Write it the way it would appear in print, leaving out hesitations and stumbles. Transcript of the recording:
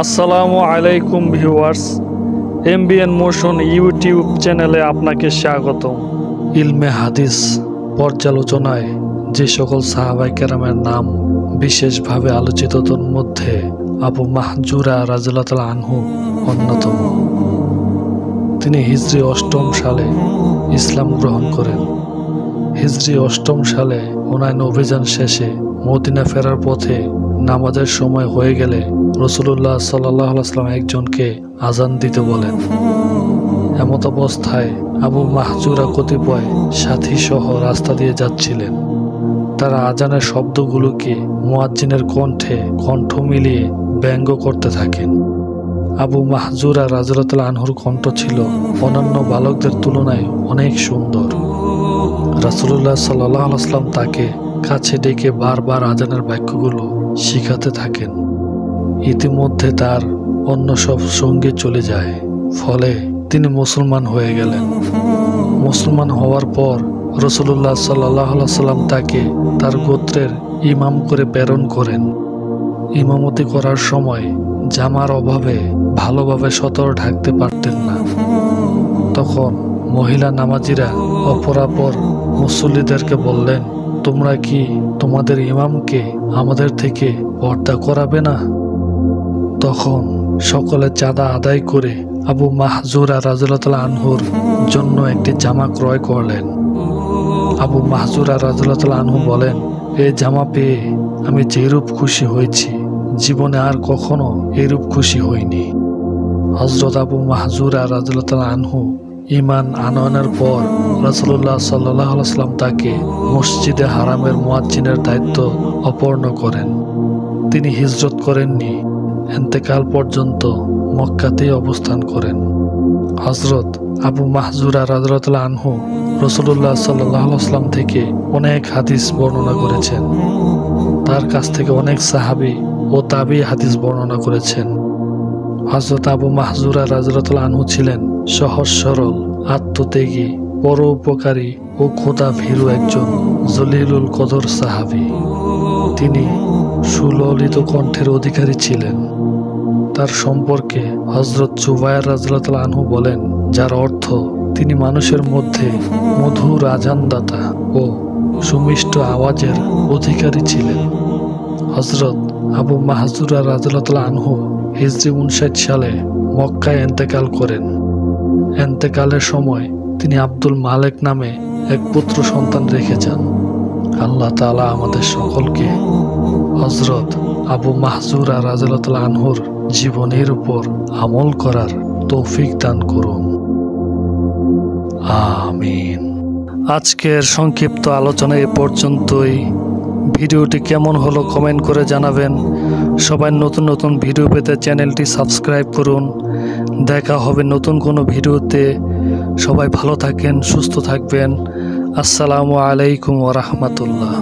আসসালামু আলাইকুম viewers, MBN motion YouTube চ্যানেলে আপনাকে স্বাগতম। ইলমে হাদিস পর্যালোচনায় যে সকল সাহাবায়ে কেরামের নাম বিশেষভাবে আলোচিত তার মধ্যে আবু মাহজুরা রাদিয়াল্লাহু তাআলা আনহু অন্যতম। তিনি হিজরি ৮ম সালে ইসলাম গ্রহণ করেন। হিজরি ৮ম সালে হুনাইন অভিযান শেষে মদিনা ফেরার পথে নামাজের সময় হয়ে গেলে রাসূলুল্লাহ সাল্লাল্লাহু আলাইহি ওয়াসাল্লাম একজনকে আজান দিতে বলেন। এমত অবস্থায় আবু মাহজুরা কতিপয় সাথী সহ রাস্তা দিয়ে যাচ্ছিলেন। তারা আজানের শব্দগুলোকে মুয়াজ্জিনের কণ্ঠে কণ্ঠ মিলিয়ে ব্যঙ্গ করতে থাকেন। আবু মাহজুরা রাদিয়াল্লাহু তাআলা আনহুর কণ্ঠ ছিল অন্যান্য বালকদের তুলনায় অনেক সুন্দর। রাসূলুল্লাহ সাল্লাল্লাহু আলাইহি ওয়াসাল্লাম তাকে কাছে ডেকে বারবার আজানের বাক্যগুলো শিখাতে থাকেন। ইতিমধ্যে তার অন্য সব সঙ্গী চলে যায়, ফলে তিনি মুসলমান হয়ে গেলেন। মুসলমান হওয়ার পর রাসূলুল্লাহ সাল্লাল্লাহু আলাইহি ওয়াসাল্লাম তাকে তার গোত্রের ইমাম করে প্রেরণ করেন। ইমামতি করার সময় জামার অভাবে ভালোভাবে সতর ঢাকতে পারতেন না। তখন মহিলা নামাজিরা অপরাপর মুসল্লিদেরকে বললেন, তোমরা কি তোমাদের ইমামকে আমাদের থেকে পর্দা করাবে না? তখন সকলে চাঁদা আদায় করে আবু মাহজুরা রাদিয়াল্লাহু তাআলা আনহুর জন্য একটি জামা ক্রয় করলেন। আবু মাহজুরা রাদিয়াল্লাহু তাআলা আনহু বলেন, এই জামা পেয়ে আমি যেরূপ খুশি হয়েছি, জীবনে আর কখনো এরূপ খুশি হইনি। হযরত আবু মাহজুরা রাদিয়াল্লাহু তাআলা আনহু ঈমান আনয়নের পর রাসূলুল্লাহ সাল্লাল্লাহু আলাইহি ওয়াসাল্লাম তাকে মসজিদে হারামের মুয়াজ্জিনের দায়িত্ব অর্পণ করেন। তিনি হিজরত করেননি, ইন্তেকাল পর্যন্ত মক্কাতেই অবস্থান করেন। হযরত আবু মাহজুরা রাদিয়াল্লাহু তাআলা আনহু রাসূলুল্লাহ সাল্লাল্লাহু আলাইহি ওয়াসাল্লাম থেকে অনেক হাদিস বর্ণনা করেছেন। তার কাছ থেকে অনেক সাহাবী ও তাবী হাদিস বর্ণনা করেছেন। হযরত আবু মাহজুরা রাদিয়াল্লাহু তাআলা আনহু ছিলেন সহজ সরল, আত্মত্যাগী, পরোপকারী ও খোদা ভীরু একজন জলিলুল কদর সাহাবী। তিনি সুললিত কণ্ঠের অধিকারী ছিলেন। তার সম্পর্কে হযরত জুবায়ের রাদিয়াল্লাহু তাআলা আনহু বলেন, যার অর্থ তিনি মানুষের মধ্যে মধুর আজানদাতা ও সুমিষ্ট আওয়াজের অধিকারী ছিলেন। হযরত আবু মাহজুরা রাদিয়াল্লাহু তাআলা আনহু হিজরি ৫৯ সালে মক্কায় ইন্তেকাল করেন। ইন্তেকালের সময় তিনি আব্দুল মালেক নামে এক পুত্র সন্তান রেখে যান। আল্লাহ তাআলা আমাদের সকলকে হযরত আবু মাহজুরা রাদিয়াল্লাহু তাআলা আনহুর জীবনের উপর আমল করার তৌফিক দান করুন, আমিন। আজকের সংক্ষিপ্ত আলোচনা এ পর্যন্তই। ভিডিওটি কেমন হলো কমেন্ট করে জানাবেন। সবাই নতুন নতুন ভিডিও পেতে চ্যানেলটি সাবস্ক্রাইব করুন। দেখা হবে নতুন কোনো ভিডিওতে। সবাই ভালো থাকেন, সুস্থ থাকবেন। আসসালামু আলাইকুম ওয়া রাহমাতুল্লাহ।